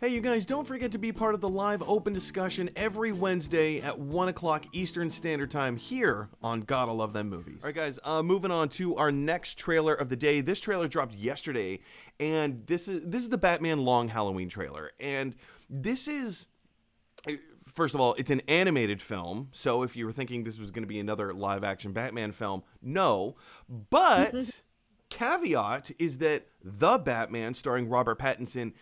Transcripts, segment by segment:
Hey, you guys, don't forget to be part of the live open discussion every Wednesday at 1 o'clock Eastern Standard Time here on Gotta Love Them Movies. All right, guys, moving on to our next trailer of the day. This trailer dropped yesterday, and this is the Batman Long Halloween trailer. And this is, first of all, it's an animated film, so if you were thinking this was going to be another live-action Batman film, no. But caveat is that The Batman, starring Robert Pattinson,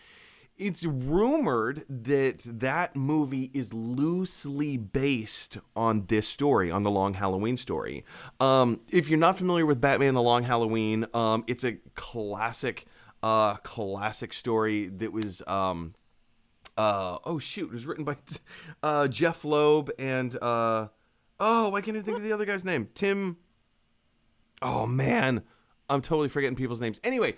it's rumored that that movie is loosely based on this story, on the Long Halloween story. If you're not familiar with Batman The Long Halloween, it's a classic story that was, it was written by Jeff Loeb and, I can't even think of the other guy's name. Oh man, I'm totally forgetting people's names. Anyway,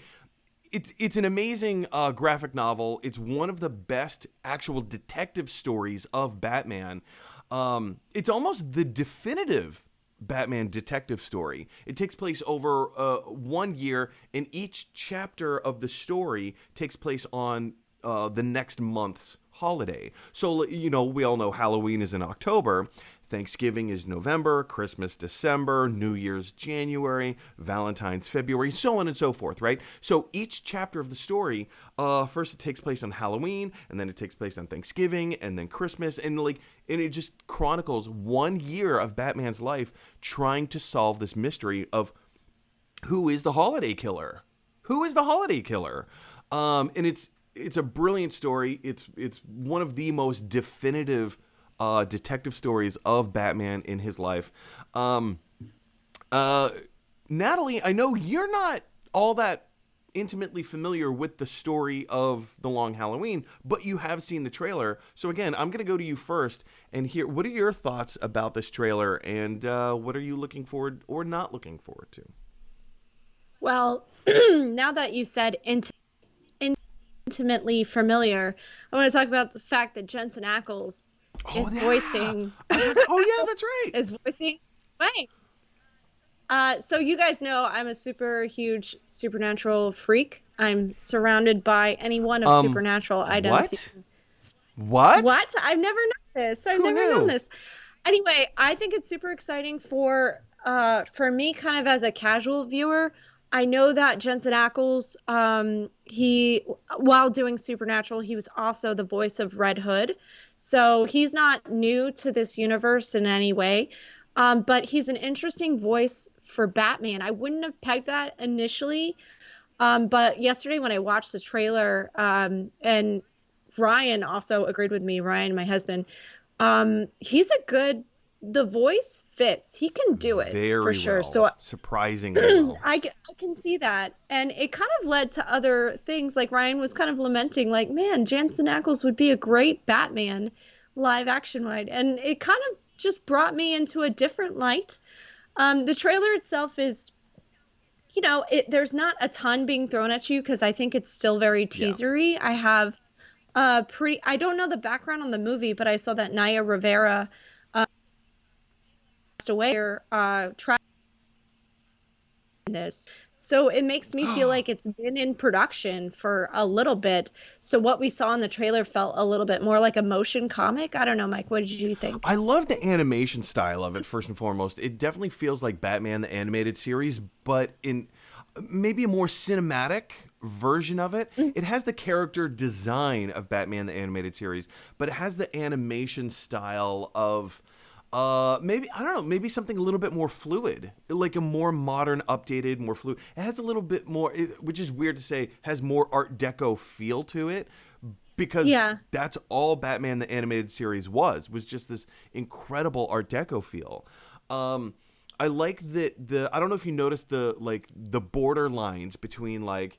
It's an amazing graphic novel. It's one of the best actual detective stories of Batman. It's almost the definitive Batman detective story. It takes place over 1 year, and each chapter of the story takes place on the next month's holiday. So, you know, we all know Halloween is in October. Thanksgiving is November, Christmas, December, New Year's, January, Valentine's, February, so on and so forth, right? So each chapter of the story, first it takes place on Halloween, and then it takes place on Thanksgiving, and then Christmas, and it just chronicles 1 year of Batman's life trying to solve this mystery of who is the holiday killer? Who is the holiday killer? And it's a brilliant story. It's one of the most definitive detective stories of Batman in his life. Natalie, I know you're not all that intimately familiar with the story of The Long Halloween, but you have seen the trailer. So again, I'm going to go to you first and hear, what are your thoughts about this trailer, and what are you looking forward or not looking forward to? Well, now that you said intimately familiar, I want to talk about the fact that Jensen Ackles is voicing. That's right. Is voicing. Right. So you guys know I'm a super huge supernatural freak. I'm surrounded by any one of supernatural items. What? I've never known this. I've never known this. Anyway, I think it's super exciting for me, kind of as a casual viewer. I know that Jensen Ackles, while doing Supernatural, he was also the voice of Red Hood. So he's not new to this universe in any way. But he's an interesting voice for Batman. I wouldn't have pegged that initially. But yesterday when I watched the trailer, and Ryan also agreed with me, Ryan, my husband, the voice fits. He can do it very for sure. Well. So surprisingly well. I can see that. And it kind of led to other things, like Ryan was kind of lamenting, like, man, Jensen Ackles would be a great Batman live action wide. And it kind of just brought me into a different light. The trailer itself is, there's not a ton being thrown at you because I think it's still very teasery. Yeah. I have I don't know the background on the movie, but I saw that Naya Rivera passed away this. So it makes me feel like it's been in production for a little bit. So what we saw in the trailer felt a little bit more like a motion comic. I don't know, Mike, what did you think? I love the animation style of it, first and foremost. It definitely feels like Batman the Animated Series, but in maybe a more cinematic version of it. It has the character design of Batman the Animated Series, but it has the animation style of maybe something a little bit more fluid, like a more modern, updated, more fluid. It has a little bit more, which is weird to say, has more Art Deco feel to it, because that's all Batman the Animated Series was just this incredible Art Deco feel. I like that I don't know if you noticed the border lines between let's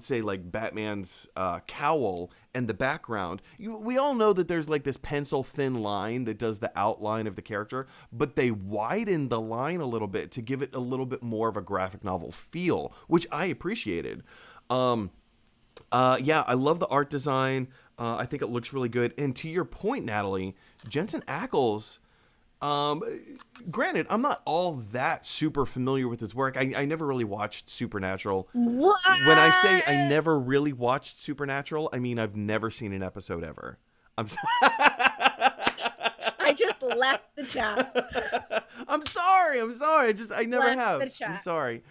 say like Batman's cowl and the background. We all know that there's like this pencil thin line that does the outline of the character, but they widen the line a little bit to give it a little bit more of a graphic novel feel, which I appreciated. I love the art design. I think it looks really good. And to your point, Natalie, Jensen Ackles, Um, Granted, I'm not all that super familiar with his work. I never really watched Supernatural. What? When I say I never really watched Supernatural, I mean I've never seen an episode ever. I'm so- I just left the chat. I'm sorry. I'm sorry. I never Left have. the chat. I'm sorry.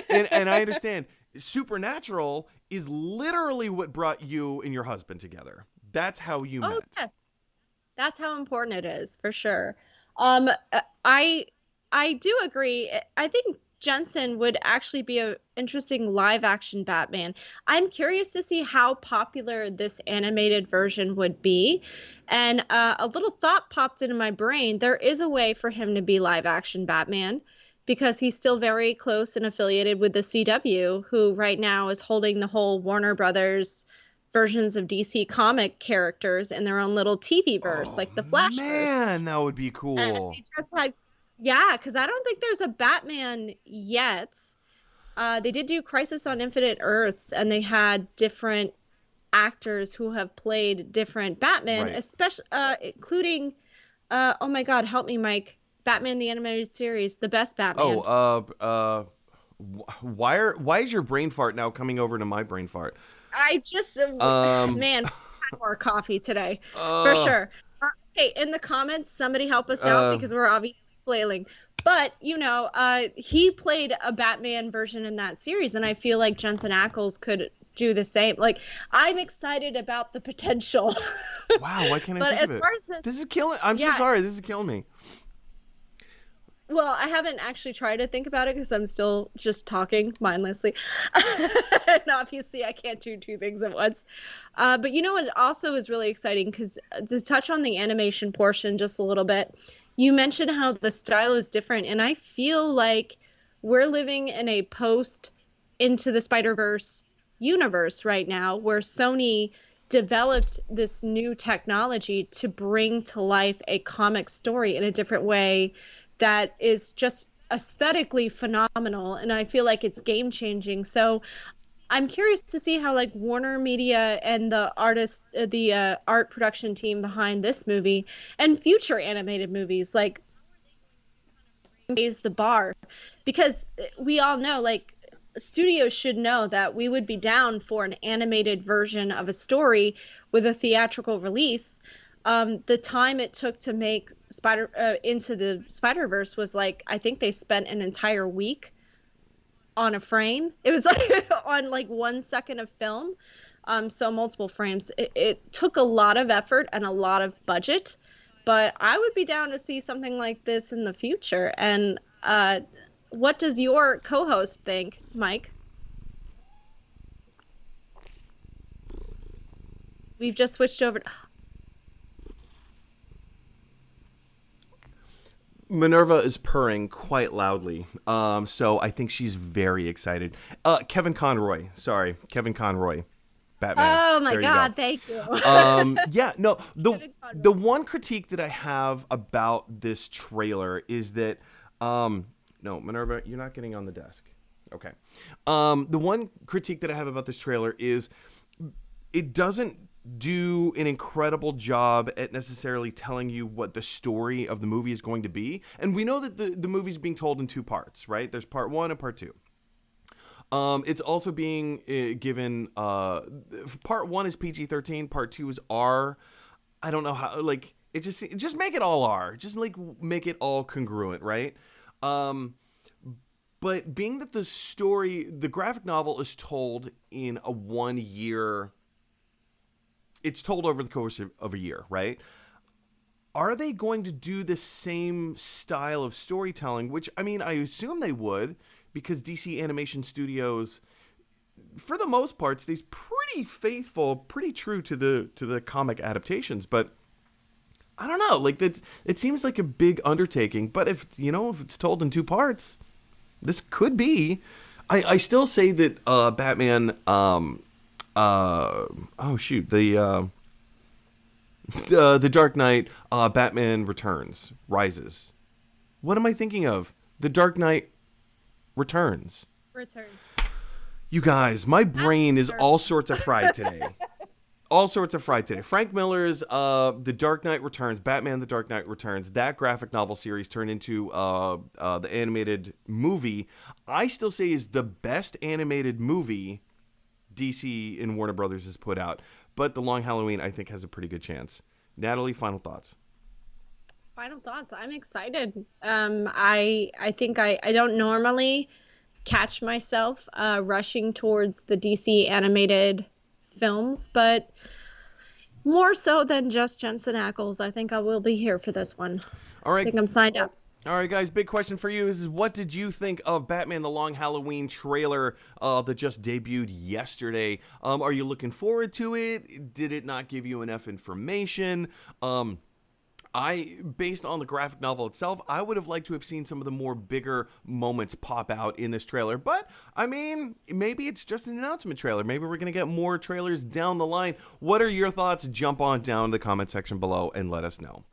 And I understand. Supernatural is literally what brought you and your husband together. That's how you Oh, met. yes. That's how important it is, for sure. Um, I I do agree. I think Jensen would actually be an interesting live action Batman. I'm curious to see how popular this animated version would be. And a little thought popped into my brain. There is a way for him to be live action Batman because he's still very close and affiliated with the CW, who right now is holding the whole Warner Brothers versions of DC comic characters in their own little TV verse, Oh like the Flash verse. man, that would be And cool. they just had, yeah, because I don't think there's a Batman yet. They did do Crisis on Infinite Earths, and they had different actors who have played different Batman, Right. especially including, oh my God, help me, Mike. Batman the Animated Series, the best Oh, Batman. why is your brain fart now coming over to my brain fart? I just, Um, man, had more coffee today, for uh, sure. Hey, in the comments, somebody help us out uh, because we're obviously flailing. But, he played a Batman version in that series, and I feel like Jensen Ackles could do the same. Like, I'm excited about the potential. wow, why can't I But think as of it? far as the, This is killing. I'm so yeah, sorry. This is killing me. well, I haven't actually tried to think about it because I'm still just talking mindlessly. And obviously, I can't do two things at once. But you know what also is really exciting because to touch on the animation portion just a little bit, you mentioned how the style is different. And I feel like we're living in a post Into the Spider-Verse universe right now where Sony developed this new technology to bring to life a comic story in a different way that is just aesthetically phenomenal, and I feel like it's game changing. So I'm curious to see how like Warner Media and the art production team behind this movie and future animated movies like raise the bar, because we all know like studios should know that we would be down for an animated version of a story with a theatrical release. The time it took to make Spider Into the Spider-Verse was like, I think they spent an entire week on a frame. It was like on like 1 second of film. So multiple frames. It took a lot of effort and a lot of budget, but I would be down to see something like this in the future. And what does your co-host think, Mike? We've just switched over. Minerva is purring quite loudly. So I think she's very excited. Kevin Conroy. Sorry, Kevin Conroy. Batman. Oh my There you go. God, thank you. Yeah, no, Kevin the Conroy. one critique that I have about this trailer is that no, Minerva, you're not getting on the desk. Okay. The one critique that I have about this trailer is it doesn't do an incredible job at necessarily telling you what the story of the movie is going to be. And we know that the movie's being told in two parts, right? There's part one and part two. It's also being given. Part one is PG-13. Part two is R. I don't know how. Like just make it all R. Just like make it all congruent, right? But being that the graphic novel is told in a 1 year. It's told over the course of a year, right? Are they going to do the same style of storytelling? Which, I mean, I assume they would, because DC Animation Studios, for the most part, stays pretty faithful, pretty true to the comic adaptations. But I don't know, like that. It seems like a big undertaking. But if it's told in two parts, this could be. I still say that Batman. Oh shoot, the Dark Knight, Batman Returns, Rises. What am I thinking of? The Dark Knight Returns. Return. You guys, my brain is all sorts of fried today. All sorts of fried today. Frank Miller's The Dark Knight Returns, Batman The Dark Knight Returns, that graphic novel series turned into the animated movie, I still say is the best animated movie DC and Warner Brothers has put out. But The Long Halloween, I think, has a pretty good chance. Natalie, final thoughts? Final thoughts. I'm excited. I think I don't normally catch myself rushing towards the DC animated films, but more so than just Jensen Ackles, I think I will be here for this one. All I right. think I'm signed up. All right, guys, big question for you is what did you think of Batman The Long Halloween trailer that just debuted yesterday? Are you looking forward to it? Did it not give you enough information? Based on the graphic novel itself, I would have liked to have seen some of the more bigger moments pop out in this trailer. But, I mean, maybe it's just an announcement trailer. Maybe we're going to get more trailers down the line. What are your thoughts? Jump on down to the comment section below and let us know.